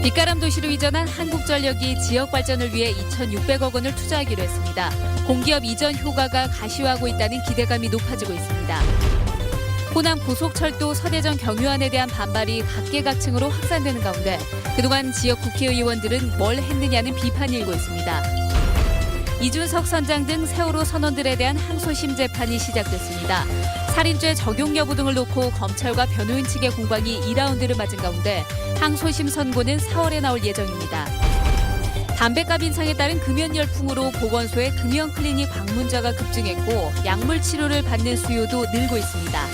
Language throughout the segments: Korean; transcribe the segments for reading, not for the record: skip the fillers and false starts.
빛가람 도시로 이전한 한국전력이 지역 발전을 위해 2,600억 원을 투자하기로 했습니다. 공기업 이전 효과가 가시화하고 있다는 기대감이 높아지고 있습니다. 호남 고속철도 서대전 경유안에 대한 반발이 각계각층으로 확산되는 가운데 그동안 지역 국회의원들은 뭘 했느냐는 비판이 일고 있습니다. 이준석 선장 등 세월호 선원들에 대한 항소심 재판이 시작됐습니다. 살인죄 적용 여부 등을 놓고 검찰과 변호인 측의 공방이 2라운드를 맞은 가운데 항소심 선고는 4월에 나올 예정입니다. 담배값 인상에 따른 금연 열풍으로 보건소에 금연 클리닉 방문자가 급증했고 약물 치료를 받는 수요도 늘고 있습니다.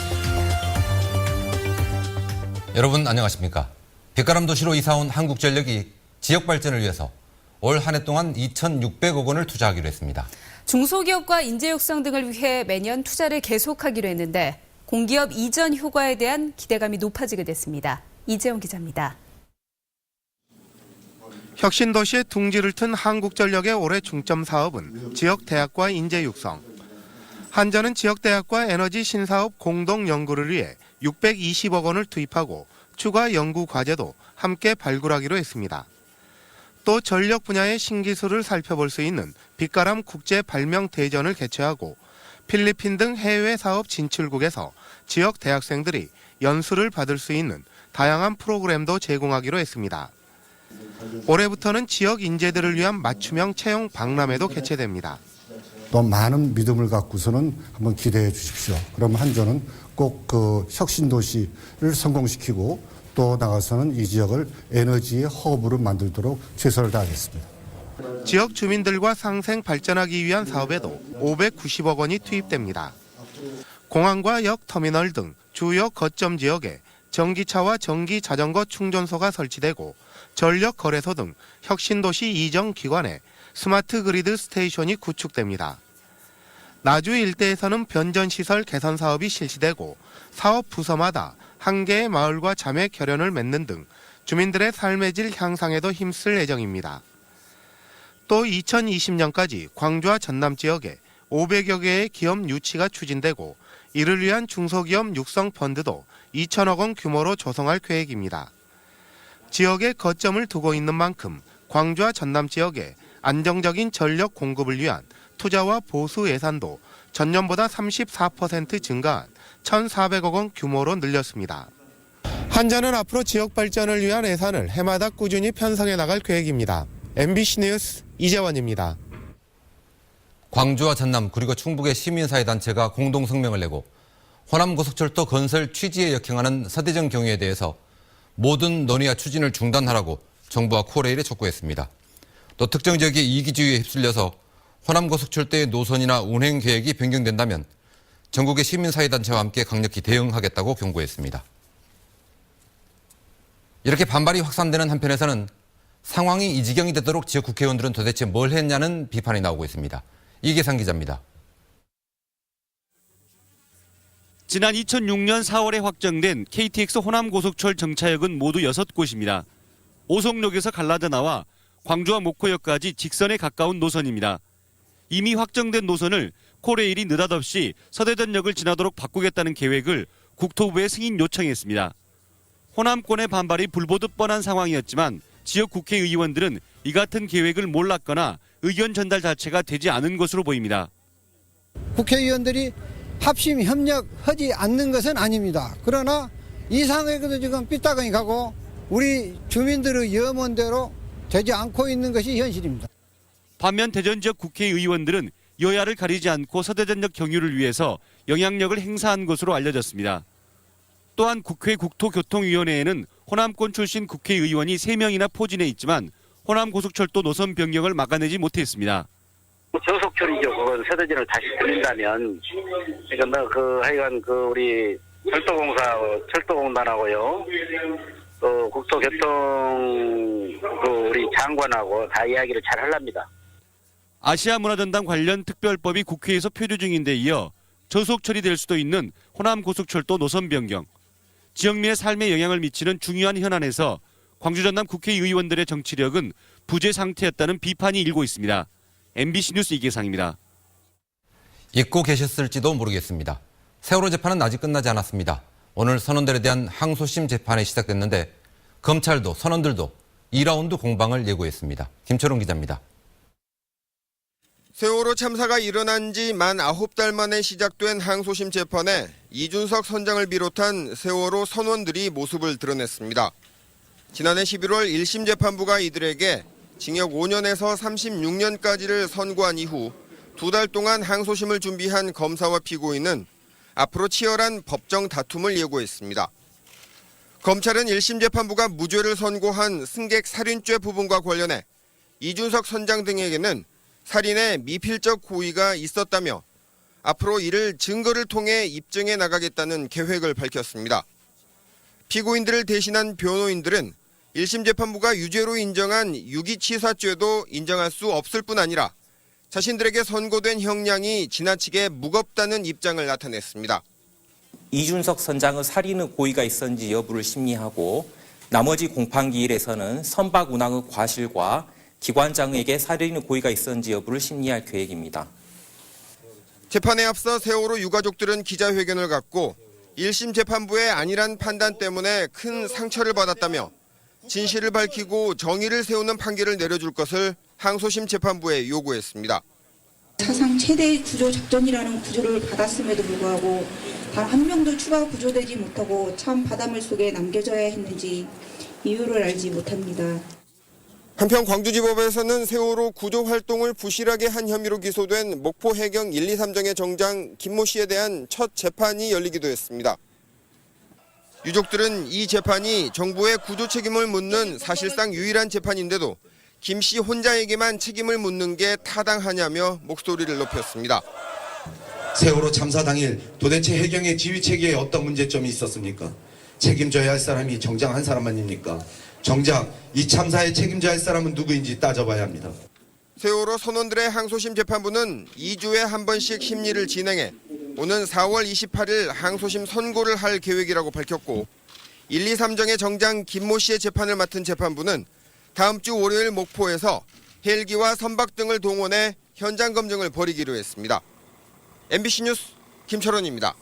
여러분 안녕하십니까? 빛가람 도시로 이사온 한국전력이 지역 발전을 위해서 올 한 해 동안 2,600억 원을 투자하기로 했습니다. 중소기업과 인재 육성 등을 위해 매년 투자를 계속하기로 했는데 공기업 이전 효과에 대한 기대감이 높아지게 됐습니다. 이재용 기자입니다. 혁신도시의 둥지를 튼 한국전력의 올해 중점 사업은 지역 대학과 인재 육성. 한전은 지역 대학과 에너지 신사업 공동 연구를 위해 620억 원을 투입하고 추가 연구 과제도 함께 발굴하기로 했습니다. 또 전력 분야의 신기술을 살펴볼 수 있는 빛가람 국제 발명 대전을 개최하고 필리핀 등 해외 사업 진출국에서 지역 대학생들이 연수를 받을 수 있는 다양한 프로그램도 제공하기로 했습니다. 올해부터는 지역 인재들을 위한 맞춤형 채용 박람회도 개최됩니다. 또 많은 믿음을 갖고서는 한번 기대해 주십시오. 그럼 한전은 꼭 그 혁신도시를 성공시키고 또 나가서는 이 지역을 에너지의 허브로 만들도록 최선을 다하겠습니다. 지역 주민들과 상생 발전하기 위한 사업에도 590억 원이 투입됩니다. 공항과 역 터미널 등 주요 거점 지역에 전기차와 전기 자전거 충전소가 설치되고 전력 거래소 등 혁신도시 이전 기관에 스마트 그리드 스테이션이 구축됩니다. 나주 일대에서는 변전시설 개선 사업이 실시되고 사업 부서마다 한 개의 마을과 자매 결연을 맺는 등 주민들의 삶의 질 향상에도 힘쓸 예정입니다. 또 2020년까지 광주와 전남 지역에 500여 개의 기업 유치가 추진되고 이를 위한 중소기업 육성 펀드도 2천억 원 규모로 조성할 계획입니다. 지역에 거점을 두고 있는 만큼 광주와 전남 지역에 안정적인 전력 공급을 위한 투자와 보수 예산도 전년보다 34% 증가한 1,400억 원 규모로 늘렸습니다. 한전은 앞으로 지역 발전을 위한 예산을 해마다 꾸준히 편성해 나갈 계획입니다. MBC 뉴스 이재원입니다. 광주와 전남 그리고 충북의 시민사회단체가 공동 성명을 내고 호남고속철도 건설 취지에 역행하는 서대전 경유에 대해서 모든 논의와 추진을 중단하라고 정부와 코레일에 촉구했습니다. 또 특정 지역의 이기주의에 휩쓸려서 호남고속철도의 노선이나 운행 계획이 변경된다면 전국의 시민사회단체와 함께 강력히 대응하겠다고 경고했습니다. 이렇게 반발이 확산되는 한편에서는 상황이 이 지경이 되도록 지역 국회의원들은 도대체 뭘 했냐는 비판이 나오고 있습니다. 이계상 기자입니다. 지난 2006년 4월에 확정된 KTX 호남고속철 정차역은 모두 6곳입니다. 오송역에서 갈라져 나와 광주와 목포역까지 직선에 가까운 노선입니다. 이미 확정된 노선을 코레일이 느닷없이 서대전역을 지나도록 바꾸겠다는 계획을 국토부에 승인 요청했습니다. 호남권의 반발이 불보듯 뻔한 상황이었지만 지역 국회의원들은 이 같은 계획을 몰랐거나 의견 전달 자체가 되지 않은 것으로 보입니다. 국회의원들이 합심 협력하지 않는 것은 아닙니다. 그러나 이 상황에도 지금 삐딱하게 가고 우리 주민들의 염원대로 되지 않고 있는 것이 현실입니다. 반면 대전 지역 국회의원들은 여야를 가리지 않고 서대전역 경유를 위해서 영향력을 행사한 것으로 알려졌습니다. 또한 국회 국토교통위원회에는 호남권 출신 국회의원이 3명이나 포진해 있지만 호남고속철도 노선 변경을 막아내지 못했습니다. 저속철이죠. 그건 서대전을 다시 돌린다면, 그러니까 하여간 우리 철도공사, 철도공단하고요, 또 국토교통 우리 장관하고 다 이야기를 잘 하랍니다. 아시아문화전당 관련 특별법이 국회에서 표류 중인데 이어 저속 처리될 수도 있는 호남고속철도 노선 변경, 지역민의 삶에 영향을 미치는 중요한 현안에서 광주 전남 국회의원들의 정치력은 부재 상태였다는 비판이 일고 있습니다. MBC 뉴스 이계상입니다. 잊고 계셨을지도 모르겠습니다. 세월호 재판은 아직 끝나지 않았습니다. 오늘 선원들에 대한 항소심 재판이 시작됐는데 검찰도 선원들도 2라운드 공방을 예고했습니다. 김철웅 기자입니다. 세월호 참사가 일어난 지 만 9달 만에 시작된 항소심 재판에 이준석 선장을 비롯한 세월호 선원들이 모습을 드러냈습니다. 지난해 11월 1심 재판부가 이들에게 징역 5년에서 36년까지를 선고한 이후 2달 동안 항소심을 준비한 검사와 피고인은 앞으로 치열한 법정 다툼을 예고했습니다. 검찰은 1심 재판부가 무죄를 선고한 승객 살인죄 부분과 관련해 이준석 선장 등에게는 살인의 미필적 고의가 있었다며 앞으로 이를 증거를 통해 입증해 나가겠다는 계획을 밝혔습니다. 피고인들을 대신한 변호인들은 1심 재판부가 유죄로 인정한 유기치사죄도 인정할 수 없을 뿐 아니라 자신들에게 선고된 형량이 지나치게 무겁다는 입장을 나타냈습니다. 이준석 선장의 살인의 고의가 있었는지 여부를 심리하고 나머지 공판기일에서는 선박 운항의 과실과 기관장에게 살인의 고의가 있었는지 여부를 심리할 계획입니다. 재판에 앞서 세월호 유가족들은 기자회견을 갖고 1심 재판부의 안일한 판단 때문에 큰 상처를 받았다며 진실을 밝히고 정의를 세우는 판결을 내려줄 것을 항소심 재판부에 요구했습니다. 사상 최대의 구조 작전이라는 구조를 받았음에도 불구하고 단 한 명도 추가 구조되지 못하고 참 바닷물 속에 남겨져야 했는지 이유를 알지 못합니다. 한편 광주지법에서는 세월호 구조 활동을 부실하게 한 혐의로 기소된 목포 해경 1, 2, 3정의 정장 김모 씨에 대한 첫 재판이 열리기도 했습니다. 유족들은 이 재판이 정부의 구조 책임을 묻는 사실상 유일한 재판인데도 김 씨 혼자에게만 책임을 묻는 게 타당하냐며 목소리를 높였습니다. 세월호 참사 당일 도대체 해경의 지휘 체계에 어떤 문제점이 있었습니까? 책임져야 할 사람이 정작 한 사람만입니까? 정작 이 참사에 책임져야 할 사람은 누구인지 따져봐야 합니다. 세월호 선원들의 항소심 재판부는 2주에 한 번씩 심리를 진행해 오는 4월 28일 항소심 선고를 할 계획이라고 밝혔고 1, 2, 3정의 정장 김모 씨의 재판을 맡은 재판부는 다음 주 월요일 목포에서 헬기와 선박 등을 동원해 현장 검증을 벌이기로 했습니다. MBC 뉴스 김철원입니다.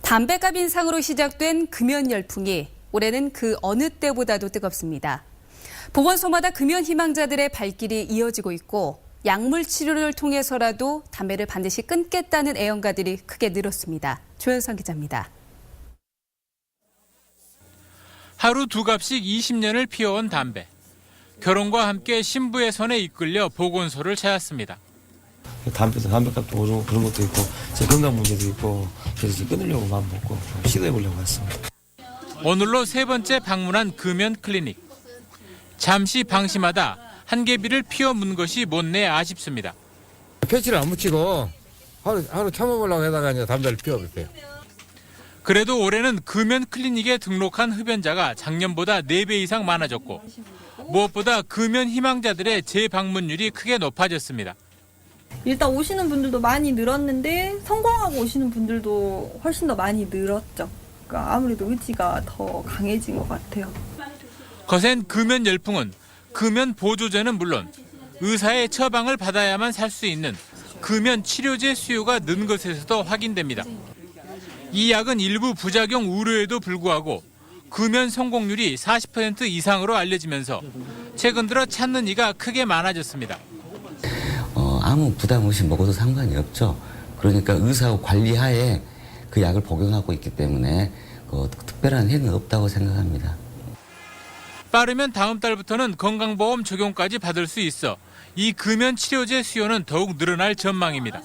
담배값 인상으로 시작된 금연 열풍이 올해는 그 어느 때보다도 뜨겁습니다. 보건소마다 금연 희망자들의 발길이 이어지고 있고 약물 치료를 통해서라도 담배를 반드시 끊겠다는 애연가들이 크게 늘었습니다. 조현성 기자입니다. 하루 2갑씩 20년을 피워온 담배. 결혼과 함께 신부의 손에 이끌려 보건소를 찾았습니다. 담배값도 오르고 그런 것도 있고 제 건강 문제도 있고 그래서 끊으려고 마음 먹고 시도해보려고 했습니다. 오늘로 3번째 방문한 금연 클리닉. 잠시 방심하다 한개비를 피워 문 것이 못내 아쉽습니다. 패치를 안 묻히고 하루 참아보려고 하다가 이제 담배를 피워볼게요. 그래도 올해는 금연 클리닉에 등록한 흡연자가 작년보다 4배 이상 많아졌고 무엇보다 금연 희망자들의 재방문율이 크게 높아졌습니다. 일단 오시는 분들도 많이 늘었는데 성공하고 오시는 분들도 훨씬 더 많이 늘었죠. 그러니까 아무래도 의지가 더 강해진 것 같아요. 거센 금연 열풍은 금연 보조제는 물론 의사의 처방을 받아야만 살 수 있는 금연 치료제 수요가 는 것에서도 확인됩니다. 이 약은 일부 부작용 우려에도 불구하고 금연 성공률이 40% 이상으로 알려지면서 최근 들어 찾는 이가 크게 많아졌습니다. 아무 부담 없이 먹어도 상관이 없죠. 그러니까 의사 관리하에 그 약을 복용하고 있기 때문에 특별한 해는 없다고 생각합니다. 빠르면 다음 달부터는 건강보험 적용까지 받을 수 있어 이 금연 치료제 수요는 더욱 늘어날 전망입니다.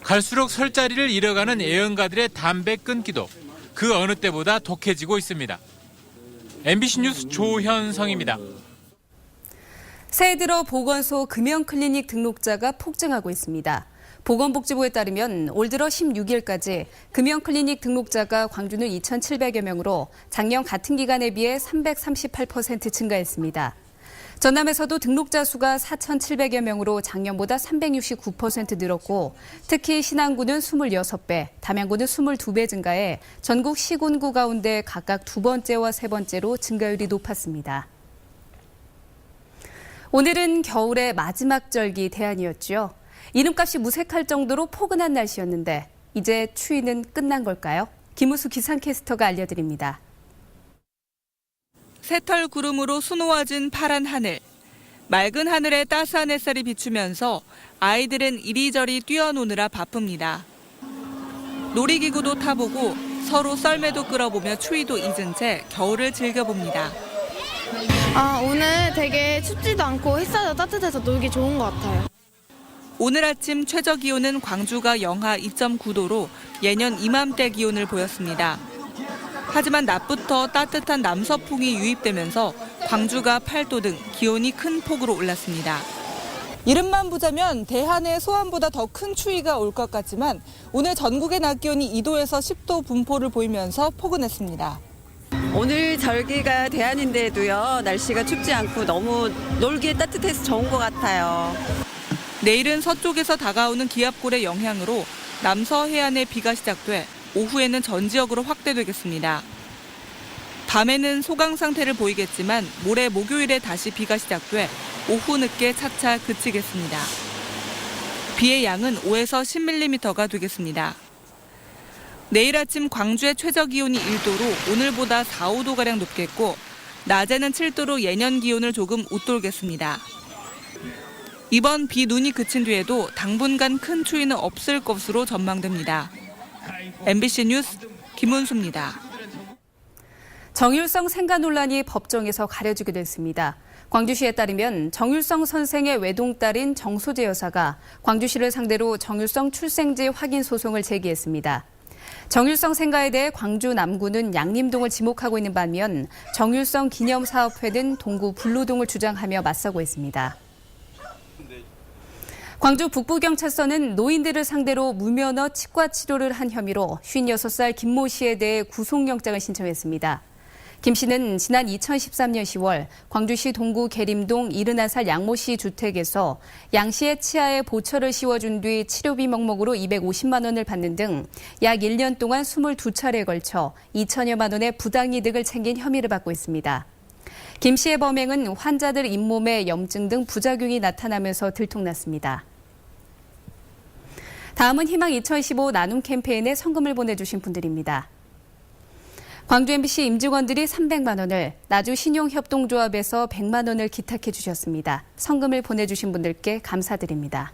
갈수록 설 자리를 잃어가는 애연가들의 담배 끊기도 그 어느 때보다 독해지고 있습니다. MBC 뉴스 조현성입니다. 새해 들어 보건소 금연 클리닉 등록자가 폭증하고 있습니다. 보건복지부에 따르면 올 들어 16일까지 금연 클리닉 등록자가 광주는 2,700여 명으로 작년 같은 기간에 비해 338% 증가했습니다. 전남에서도 등록자 수가 4,700여 명으로 작년보다 369% 늘었고 특히 신안구는 26배, 담양구는 22배 증가해 전국 시군구 가운데 각각 2번째와 3번째로 증가율이 높았습니다. 오늘은 겨울의 마지막 절기 대안이었죠. 이름값이 무색할 정도로 포근한 날씨였는데 이제 추위는 끝난 걸까요? 김우수 기상캐스터가 알려드립니다. 새털 구름으로 수놓아진 파란 하늘. 맑은 하늘에 따스한 햇살이 비추면서 아이들은 이리저리 뛰어노느라 바쁩니다. 놀이기구도 타보고 서로 썰매도 끌어보며 추위도 잊은 채 겨울을 즐겨봅니다. 오늘 되게 춥지도 않고 햇살도 따뜻해서 놀기 좋은 것 같아요. 오늘 아침 최저 기온은 광주가 영하 2.9도로 예년 이맘때 기온을 보였습니다. 하지만 낮부터 따뜻한 남서풍이 유입되면서 광주가 8도 등 기온이 큰 폭으로 올랐습니다. 이름만 보자면 대한의 소환보다 더 큰 추위가 올 것 같지만 오늘 전국의 낮 기온이 2도에서 10도 분포를 보이면서 포근했습니다. 오늘 절기가 대한인데도요, 날씨가 춥지 않고 너무 놀기에 따뜻해서 좋은 것 같아요. 내일은 서쪽에서 다가오는 기압골의 영향으로 남서 해안에 비가 시작돼 오후에는 전 지역으로 확대되겠습니다. 밤에는 소강 상태를 보이겠지만 모레 목요일에 다시 비가 시작돼 오후 늦게 차차 그치겠습니다. 비의 양은 5에서 10mm가 되겠습니다. 내일 아침 광주의 최저 기온이 1도로 오늘보다 4, 5도가량 높겠고 낮에는 7도로 예년 기온을 조금 웃돌겠습니다. 이번 비 눈이 그친 뒤에도 당분간 큰 추위는 없을 것으로 전망됩니다. MBC 뉴스 김은수입니다. 정율성 생가 논란이 법정에서 가려지게 됐습니다. 광주시에 따르면 정율성 선생의 외동딸인 정소재 여사가 광주시를 상대로 정율성 출생지 확인 소송을 제기했습니다. 정율성 생가에 대해 광주 남구는 양림동을 지목하고 있는 반면 정율성 기념사업회는 동구 불로동을 주장하며 맞서고 있습니다. 광주 북부경찰서는 노인들을 상대로 무면허 치과 치료를 한 혐의로 56살 김모 씨에 대해 구속영장을 신청했습니다. 김 씨는 지난 2013년 10월 광주시 동구 계림동 71살 양모 씨 주택에서 양 씨의 치아에 보철을 씌워준 뒤 치료비 명목으로 250만 원을 받는 등 약 1년 동안 22차례에 걸쳐 2천여만 원의 부당이득을 챙긴 혐의를 받고 있습니다. 김 씨의 범행은 환자들 잇몸에 염증 등 부작용이 나타나면서 들통났습니다. 다음은 희망 2015 나눔 캠페인에 성금을 보내주신 분들입니다. 광주 MBC 임직원들이 300만 원을, 나주 신용협동조합에서 100만 원을 기탁해 주셨습니다. 성금을 보내주신 분들께 감사드립니다.